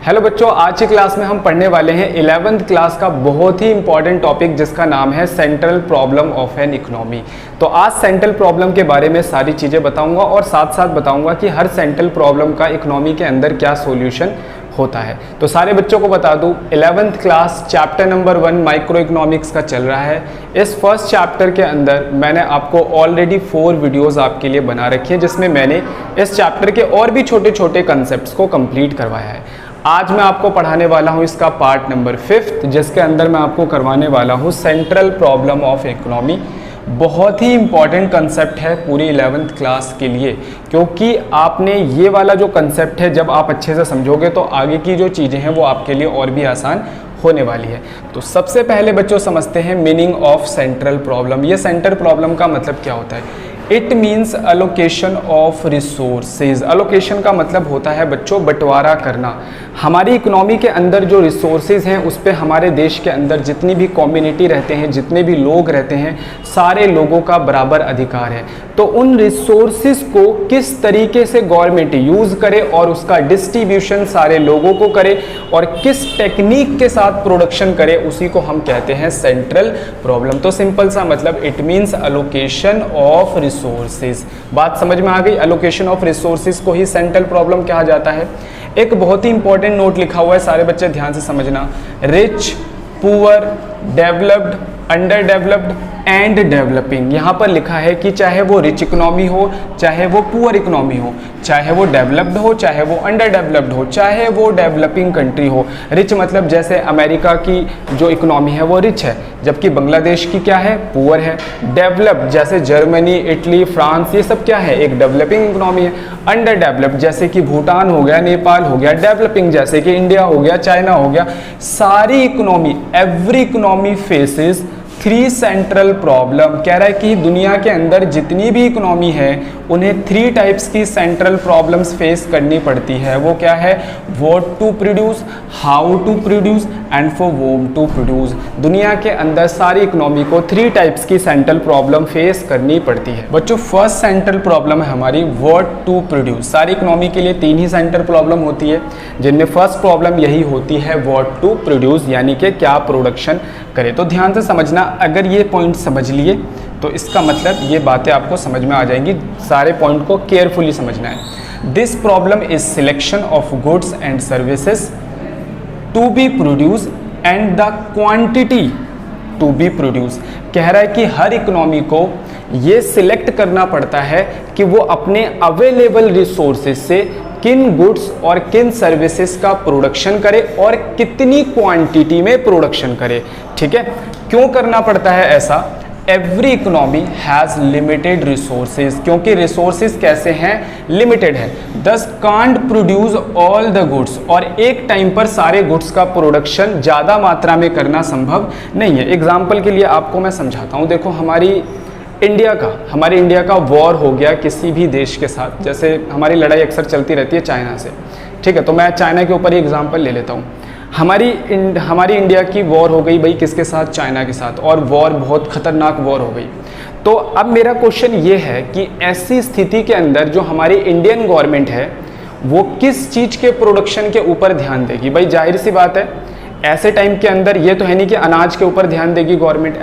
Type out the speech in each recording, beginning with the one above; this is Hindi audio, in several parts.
हेलो बच्चों, आज की क्लास में हम पढ़ने वाले हैं 11th क्लास का बहुत ही इंपॉर्टेंट टॉपिक जिसका नाम है central problem of an economy. तो आज सेंट्रल प्रॉब्लम के बारे में सारी चीज़ें बताऊंगा और साथ साथ बताऊंगा कि हर सेंट्रल प्रॉब्लम का इकोनॉमी के अंदर क्या सॉल्यूशन होता है। तो सारे बच्चों को बता दूं 11th class chapter number 1 micro economics का चल रहा है। इस फर्स्ट चैप्टर के अंदर मैंने आपको ऑलरेडी 4 वीडियोस आपके लिए बना रखी है जिसमें मैंने इस चैप्टर के और भी छोटे छोटे कंसेप्ट्स को कंप्लीट करवाया है। आज मैं आपको पढ़ाने वाला हूं इसका पार्ट नंबर 5 जिसके अंदर मैं आपको करवाने वाला हूं सेंट्रल प्रॉब्लम ऑफ इकोनॉमी। बहुत ही इंपॉर्टेंट कंसेप्ट है पूरी 11th क्लास के लिए, क्योंकि आपने ये वाला जो कंसेप्ट है जब आप अच्छे से समझोगे तो आगे की जो चीज़ें हैं वो आपके लिए और भी आसान होने वाली है। तो सबसे पहले बच्चों समझते हैं मीनिंग ऑफ सेंट्रल प्रॉब्लम। ये सेंट्रल प्रॉब्लम का मतलब क्या होता है? It means allocation of resources. Allocation का मतलब होता है बच्चों बंटवारा करना। हमारी इकोनॉमी के अंदर जो रिसोर्सेज हैं उस पे हमारे देश के अंदर जितनी भी कम्युनिटी रहते हैं, जितने भी लोग रहते हैं, सारे लोगों का बराबर अधिकार है। तो उन रिसोर्सेज को किस तरीके से गवर्नमेंट यूज़ करे और उसका डिस्ट्रीब्यूशन सारे लोगों को करे और किस टेक्निक के साथ प्रोडक्शन करे, उसी को हम कहते हैं सेंट्रल प्रॉब्लम। तो सिंपल सा मतलब it means allocation of resources. बात समझ में आ गई? अलोकेशन ऑफ रिसोर्सेज को ही सेंट्रल प्रॉब्लम कहा जाता है। एक बहुत ही इंपॉर्टेंट नोट लिखा हुआ है, सारे बच्चे ध्यान से समझना। Rich, poor, developed, under developed and developing. यहाँ पर लिखा है कि चाहे वो रिच इकोनॉमी हो, चाहे वो पुअर इकोनॉमी हो, चाहे वो डेवलप्ड हो, चाहे वो अंडर डेवलप्ड हो, चाहे वो डेवलपिंग कंट्री हो। रिच मतलब जैसे अमेरिका की जो इकोनॉमी है वो रिच है, जबकि बांग्लादेश की क्या है? पुअर है। डेवलप्ड जैसे जर्मनी, इटली, फ्रांस, ये सब क्या है? एक डेवलपिंग इकोनॉमी है। अंडर डेवलप्ड जैसे कि भूटान हो गया, नेपाल हो गया। डेवलपिंग जैसे कि इंडिया हो गया, चाइना हो गया। सारी economy, every economy faces 3 central problem. कह रहा है कि दुनिया के अंदर जितनी भी इकोनॉमी है उन्हें 3 टाइप्स की सेंट्रल प्रॉब्लम्स फेस करनी पड़ती है। वो क्या है? What to produce, how to produce and for whom to produce. दुनिया के अंदर सारी इकोनॉमी को 3 टाइप्स की सेंट्रल प्रॉब्लम फेस करनी पड़ती है। बच्चों फर्स्ट सेंट्रल प्रॉब्लम है हमारी व्हाट टू प्रोड्यूस। सारी इकोनॉमी के लिए 3 ही सेंट्रल प्रॉब्लम होती है, जिनमें फर्स्ट प्रॉब्लम यही होती है व्हाट टू प्रोड्यूस, यानी कि क्या प्रोडक्शन करे। तो ध्यान से समझना, अगर ये पॉइंट समझ लिए तो इसका मतलब ये बातें आपको समझ में आ जाएंगी। सारे पॉइंट को केयरफुली समझना है। This problem is selection of goods and services to be produce and the quantity to be produce. कह रहा है कि हर इकोनॉमी को ये सिलेक्ट करना पड़ता है कि वो अपने अवेलेबल रिसोर्सेज से किन गुड्स और किन सर्विसेज का प्रोडक्शन करे और कितनी क्वांटिटी में प्रोडक्शन करे। ठीक है, क्यों करना पड़ता है ऐसा? Every economy has limited resources, क्योंकि रिसोर्सेज कैसे हैं? लिमिटेड है। दस can't produce all the goods, और एक टाइम पर सारे गुड्स का प्रोडक्शन ज़्यादा मात्रा में करना संभव नहीं है। एग्जाम्पल के लिए आपको मैं समझाता हूँ। देखो हमारे इंडिया का वॉर हो गया किसी भी देश के साथ, जैसे हमारी लड़ाई अक्सर चलती रहती है चाइना से। ठीक है, तो मैं चाइना के ऊपर ही एग्जाम्पल ले लेता हूँ। हमारी इंडिया की वॉर हो गई भाई किसके साथ? चाइना के साथ, और वॉर बहुत खतरनाक वॉर हो गई। तो अब मेरा क्वेश्चन ये है कि ऐसी स्थिति के अंदर जो हमारी इंडियन गवर्नमेंट है वो किस चीज़ के प्रोडक्शन के ऊपर ध्यान देगी? भाई जाहिर सी बात है, ऐसे टाइम के अंदर ये तो है नहीं कि अनाज के ऊपर ध्यान देगी गवर्नमेंट,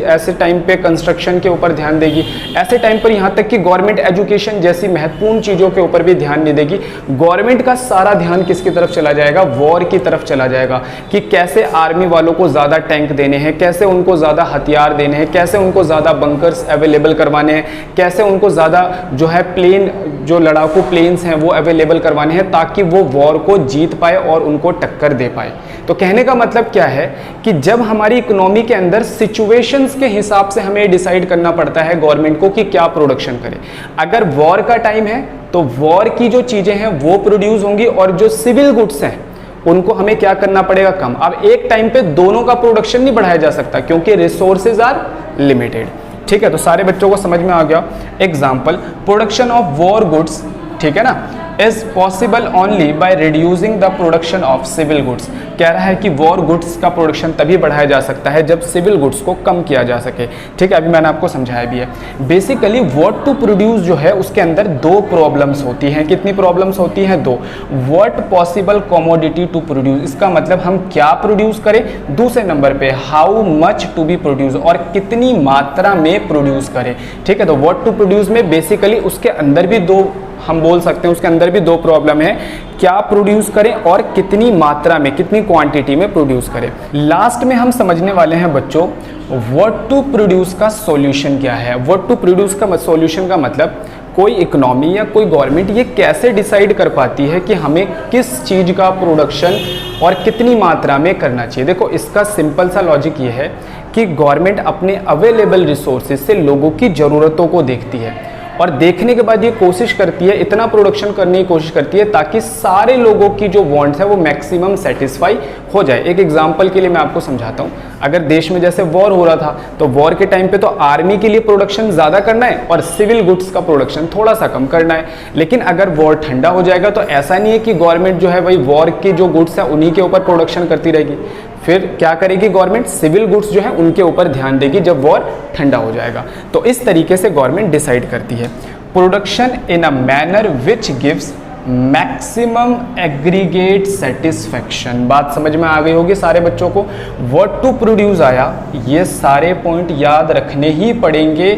ऐसे टाइम पे कंस्ट्रक्शन के ऊपर ध्यान देगी, ऐसे टाइम पर यहाँ तक कि गवर्नमेंट एजुकेशन जैसी महत्वपूर्ण चीज़ों के ऊपर भी ध्यान नहीं देगी। गवर्नमेंट का सारा ध्यान किसकी तरफ चला जाएगा? वॉर की तरफ चला जाएगा कि कैसे आर्मी वालों को ज़्यादा टैंक देने हैं, कैसे उनको ज़्यादा हथियार देने हैं, कैसे उनको ज़्यादा बंकर्स अवेलेबल करवाने हैं, कैसे उनको ज़्यादा जो है प्लेन, जो लड़ाकू प्लेन्स हैं वो अवेलेबल करवाने हैं ताकि वो वॉर को जीत पाए और उनको टक्कर दे पाए। तो कहने का मतलब क्या है कि जब हमारी इकोनॉमी के अंदर सिचुएशंस के हिसाब से हमें डिसाइड करना पड़ता है गवर्नमेंट को कि क्या प्रोडक्शन करे। अगर वॉर का टाइम है तो वॉर की जो चीज़ें हैं वो प्रोड्यूस होंगी और जो सिविल गुड्स हैं उनको हमें क्या करना पड़ेगा? कम। अब एक टाइम पे दोनों का प्रोडक्शन नहीं बढ़ाया जा सकता क्योंकि रिसोर्सेज आर लिमिटेड। ठीक है, तो सारे बच्चों को समझ में आ गया। Example, production of war goods ठीक है ना, is possible only by reducing the production of civil goods. कह रहा है कि वॉर गुड्स का प्रोडक्शन तभी बढ़ाया जा सकता है जब सिविल गुड्स को कम किया जा सके। ठीक है, अभी मैंने आपको समझाया भी है। बेसिकली व्हाट टू प्रोड्यूस जो है उसके अंदर दो प्रॉब्लम्स होती हैं। कितनी प्रॉब्लम्स होती हैं? दो। What possible commodity to produce, इसका मतलब हम क्या प्रोड्यूस करें। दूसरे नंबर पे how much to be produce, और कितनी मात्रा में प्रोड्यूस करें। ठीक है, तो व्हाट टू प्रोड्यूस में बेसिकली उसके अंदर भी दो, हम बोल सकते हैं उसके अंदर भी दो प्रॉब्लम है, क्या प्रोड्यूस करें और कितनी मात्रा में, कितनी क्वांटिटी में प्रोड्यूस करें। लास्ट में हम समझने वाले हैं बच्चों व्हाट टू प्रोड्यूस का सॉल्यूशन क्या है। व्हाट टू प्रोड्यूस का सॉल्यूशन का मतलब कोई इकोनॉमी या कोई गवर्नमेंट ये कैसे डिसाइड कर पाती है कि हमें किस चीज़ का प्रोडक्शन और कितनी मात्रा में करना चाहिए। देखो इसका सिंपल सा लॉजिक ये है कि गवर्नमेंट अपने अवेलेबल रिसोर्सेज से लोगों की ज़रूरतों को देखती है और देखने के बाद ये कोशिश करती है, इतना प्रोडक्शन करने की कोशिश करती है ताकि सारे लोगों की जो वांट्स है वो मैक्सिमम सेटिस्फाई हो जाए। एक एग्जांपल के लिए मैं आपको समझाता हूँ। अगर देश में जैसे वॉर हो रहा था तो वॉर के टाइम पे तो आर्मी के लिए प्रोडक्शन ज़्यादा करना है और सिविल गुड्स का प्रोडक्शन थोड़ा सा कम करना है। लेकिन अगर वॉर ठंडा हो जाएगा तो ऐसा नहीं है कि गवर्नमेंट जो है वही वॉर के जो गुड्स है उन्हीं के ऊपर प्रोडक्शन करती रहेगी। फिर क्या करेगी गवर्नमेंट? सिविल गुड्स जो है उनके ऊपर ध्यान देगी जब वॉर ठंडा हो जाएगा। तो इस तरीके से गवर्नमेंट डिसाइड करती है production in a manner which gives maximum aggregate satisfaction. बात समझ में आ गई होगी सारे बच्चों को। व्हाट टू प्रोड्यूस आया, ये सारे पॉइंट याद रखने ही पड़ेंगे।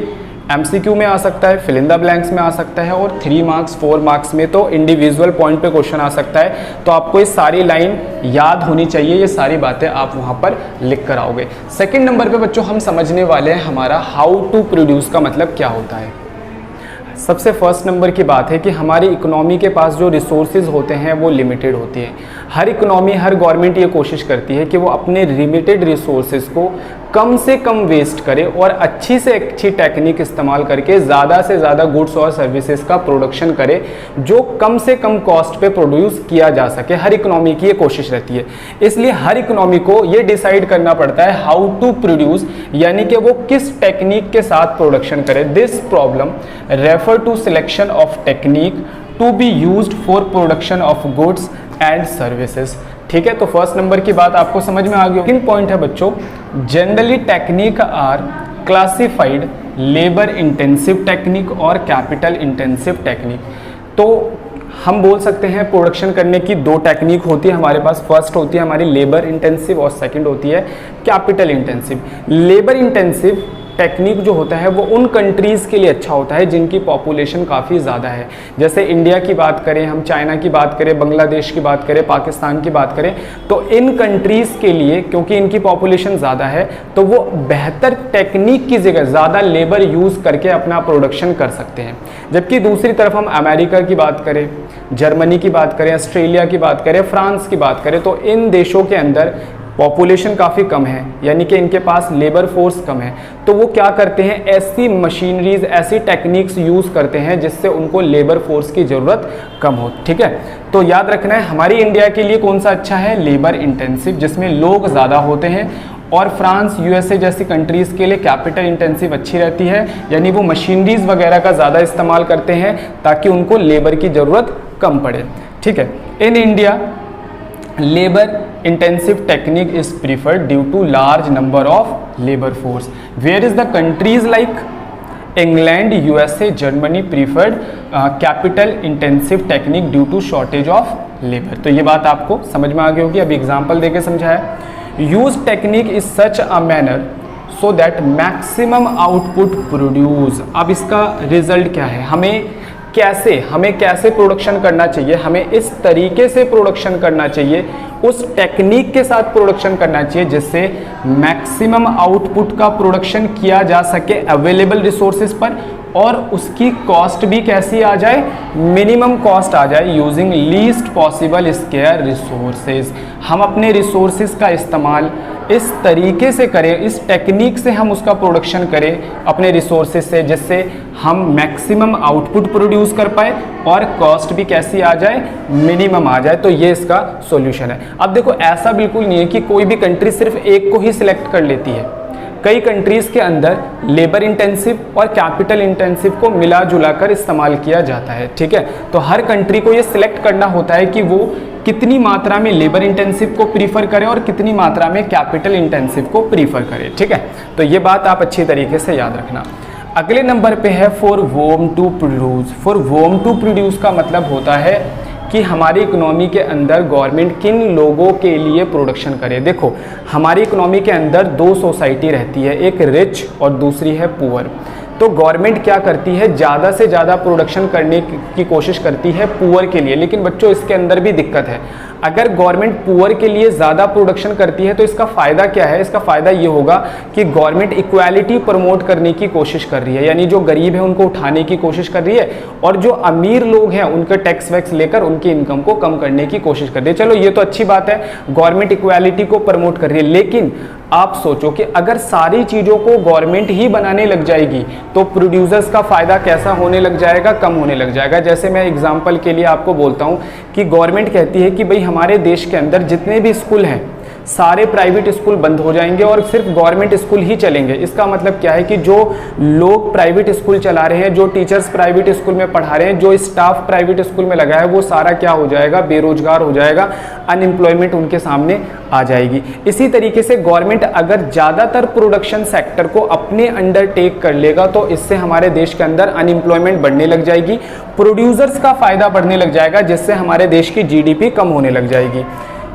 एमसीक्यू में आ सकता है, फिल इन द ब्लैंक्स में आ सकता है और 3 मार्क्स 4 मार्क्स में तो इंडिविजुअल पॉइंट पे क्वेश्चन आ सकता है। तो आपको ये सारी लाइन याद होनी चाहिए, ये सारी बातें आप वहाँ पर लिख कर आओगे। सेकंड नंबर पे बच्चों हम समझने वाले हैं हमारा हाउ टू प्रोड्यूस का मतलब क्या होता है। सबसे फर्स्ट नंबर की बात है कि हमारी इकोनॉमी के पास जो रिसोर्सेज होते हैं वो लिमिटेड होती है। हर इकोनॉमी, हर गवर्नमेंट ये कोशिश करती है कि वो अपने लिमिटेड रिसोर्सेज को कम से कम वेस्ट करे और अच्छी से अच्छी टेक्निक इस्तेमाल करके ज़्यादा से ज़्यादा गुड्स और सर्विसेज का प्रोडक्शन करे जो कम से कम कॉस्ट पे प्रोड्यूस किया जा सके। हर इकोनॉमी की ये कोशिश रहती है। इसलिए हर इकोनॉमी को ये डिसाइड करना पड़ता है हाउ टू प्रोड्यूस, यानी कि वो किस टेक्निक के साथ प्रोडक्शन करे। This problem refer to selection of technique to be used for production of goods and services. ठीक है, तो फर्स्ट नंबर की बात आपको समझ में आ गई। सेकंड पॉइंट है बच्चों, generally technique are classified labour intensive technique और कैपिटल इंटेंसिव टेक्निक। तो हम बोल सकते हैं प्रोडक्शन करने की दो टेक्निक होती है हमारे पास। फर्स्ट होती है हमारी लेबर इंटेंसिव और सेकंड होती है capital intensive. Labour intensive technique जो होता है वो उन कंट्रीज़ के लिए अच्छा होता है जिनकी पॉपुलेशन काफ़ी ज़्यादा है। जैसे इंडिया की बात करें, हम चाइना की बात करें, बांग्लादेश की बात करें, पाकिस्तान की बात करें, तो इन कंट्रीज़ के लिए क्योंकि इनकी पॉपुलेशन ज़्यादा है तो वो बेहतर टेक्निक की जगह ज़्यादा लेबर यूज़ करके अपना प्रोडक्शन कर सकते हैं। जबकि दूसरी तरफ हम अमेरिका की बात करें, जर्मनी की बात करें, ऑस्ट्रेलिया की बात करें, फ्रांस की बात करें, तो इन देशों के अंदर पॉपुलेशन काफ़ी कम है, यानी कि इनके पास लेबर फोर्स कम है। तो वो क्या करते हैं, ऐसी मशीनरीज, ऐसी टेक्निक्स यूज़ करते हैं जिससे उनको लेबर फोर्स की ज़रूरत कम हो। ठीक है, तो याद रखना है हमारी इंडिया के लिए कौन सा अच्छा है, लेबर इंटेंसिव जिसमें लोग ज़्यादा होते हैं, और फ्रांस, यूएसए जैसी कंट्रीज़ के लिए कैपिटल इंटेंसिव अच्छी रहती है, यानी वो मशीनरीज वगैरह का ज़्यादा इस्तेमाल करते हैं ताकि उनको लेबर की ज़रूरत कम पड़े। ठीक है, in India labour intensive technique is preferred due to large number of labor force, whereas the countries like England, USA, Germany preferred capital intensive technique due to shortage of labor। तो ये बात आपको समझ में आ गई होगी। अभी एग्जांपल देके समझाया। Use technique is such a manner so that maximum output produce. अब इसका रिजल्ट क्या है, हमें कैसे प्रोडक्शन करना चाहिए, हमें इस तरीके से प्रोडक्शन करना चाहिए, उस टेक्निक के साथ प्रोडक्शन करना चाहिए जिससे मैक्सिमम आउटपुट का प्रोडक्शन किया जा सके अवेलेबल रिसोर्सेज पर, और उसकी कॉस्ट भी कैसी आ जाए, मिनिमम कॉस्ट आ जाए, using least possible square resources. हम अपने रिसोर्सेज का इस्तेमाल इस तरीके से करें, इस टेक्निक से हम उसका प्रोडक्शन करें अपने रिसोर्सेज से, जिससे हम मैक्सिमम आउटपुट प्रोड्यूस कर पाए और कॉस्ट भी कैसी आ जाए, मिनिमम आ जाए। तो ये इसका सॉल्यूशन है। अब देखो ऐसा बिल्कुल नहीं है कि कोई भी कंट्री सिर्फ एक को ही सिलेक्ट कर लेती है। कई कंट्रीज़ के अंदर लेबर इंटेंसिव और कैपिटल इंटेंसिव को मिला जुला कर इस्तेमाल किया जाता है, ठीक है। तो हर कंट्री को ये सिलेक्ट करना होता है कि वो कितनी मात्रा में लेबर इंटेंसिव को प्रीफर करें और कितनी मात्रा में कैपिटल इंटेंसिव को प्रीफर करें, ठीक है। तो ये बात आप अच्छी तरीके से याद रखना। अगले नंबर पे है for whom to produce. For whom to produce का मतलब होता है कि हमारी इकोनॉमी के अंदर गवर्नमेंट किन लोगों के लिए प्रोडक्शन करे। देखो, हमारी इकोनॉमी के अंदर दो सोसाइटी रहती है, एक रिच और दूसरी है पुअर। तो गवर्नमेंट क्या करती है, ज़्यादा से ज़्यादा प्रोडक्शन करने की कोशिश करती है पुअर के लिए। लेकिन बच्चों, इसके अंदर भी दिक्कत है। अगर गवर्नमेंट पुअर के लिए ज़्यादा प्रोडक्शन करती है तो इसका फ़ायदा क्या है? इसका फ़ायदा ये होगा कि गवर्नमेंट इक्वालिटी प्रमोट करने की कोशिश कर रही है, यानी जो गरीब है उनको उठाने की कोशिश कर रही है और जो अमीर लोग हैं उनके टैक्स वैक्स लेकर उनकी इनकम को कम करने की कोशिश कर रही है। चलो, ये तो अच्छी बात है, गवर्नमेंट इक्वालिटी को प्रमोट कर रही है। लेकिन आप सोचो कि अगर सारी चीज़ों को गवर्नमेंट ही बनाने लग जाएगी तो प्रोड्यूसर्स का फ़ायदा कैसा होने लग जाएगा? कम होने लग जाएगा। जैसे मैं एग्जांपल के लिए आपको बोलता हूँ कि गवर्नमेंट कहती है कि भाई हमारे देश के अंदर जितने भी स्कूल हैं सारे प्राइवेट स्कूल बंद हो जाएंगे और सिर्फ गवर्नमेंट स्कूल ही चलेंगे। इसका मतलब क्या है कि जो लोग प्राइवेट स्कूल चला रहे हैं, जो टीचर्स प्राइवेट स्कूल में पढ़ा रहे हैं, जो स्टाफ प्राइवेट स्कूल में लगा है, वो सारा क्या हो जाएगा? बेरोजगार हो जाएगा, अनएम्प्लॉयमेंट उनके सामने आ जाएगी। इसी तरीके से गवर्नमेंट अगर ज़्यादातर प्रोडक्शन सेक्टर को अपने अंडर टेक कर लेगा तो इससे हमारे देश के अंदर अनएम्प्लॉयमेंट बढ़ने लग जाएगी, प्रोड्यूसर्स का फायदा बढ़ने लग जाएगा, जिससे हमारे देश की जीडीपी कम होने लग जाएगी।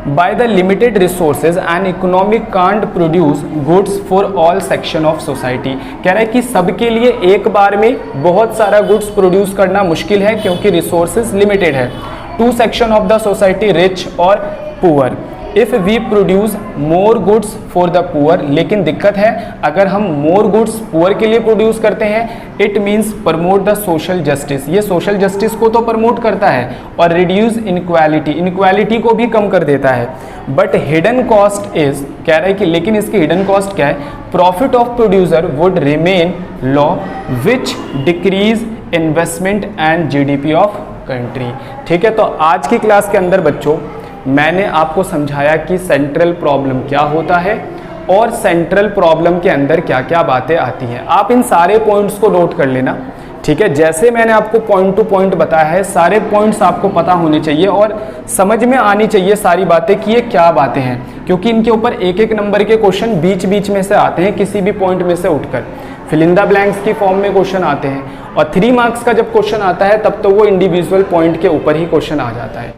By the limited resources an economy can't produce goods for all section of society। कह रहा है कि सबके लिए एक बार में बहुत सारा गुड्स प्रोड्यूस करना मुश्किल है क्योंकि रिसोर्सेज लिमिटेड है। Two section of the society, rich और poor. If we produce more goods for the poor, लेकिन दिक्कत है अगर हम मोर गुड्स पुअर के लिए प्रोड्यूस करते हैं, it means promote the social justice. ये सोशल जस्टिस को तो प्रमोट करता है और रिड्यूस इनक्वालिटी, इनक्वालिटी को भी कम कर देता है। बट हिडन कॉस्ट इज, कह रहा है कि लेकिन इसकी हिडन कॉस्ट क्या है? Profit of producer would remain law which decrease investment and GDP of country. ठीक है, तो आज की क्लास के अंदर बच्चों मैंने आपको समझाया कि सेंट्रल प्रॉब्लम क्या होता है और सेंट्रल प्रॉब्लम के अंदर क्या क्या बातें आती हैं। आप इन सारे पॉइंट्स को नोट कर लेना, ठीक है। जैसे मैंने आपको पॉइंट टू पॉइंट बताया है, सारे पॉइंट्स आपको पता होने चाहिए और समझ में आनी चाहिए सारी बातें कि ये क्या बातें हैं, क्योंकि इनके ऊपर एक एक नंबर के क्वेश्चन बीच बीच में से आते हैं, किसी भी पॉइंट में से उठकर फिल इन द ब्लैंक्स की फॉर्म में क्वेश्चन आते हैं। और 3 मार्क्स का जब क्वेश्चन आता है तब तो वो इंडिविजुअल पॉइंट के ऊपर ही क्वेश्चन आ जाता है।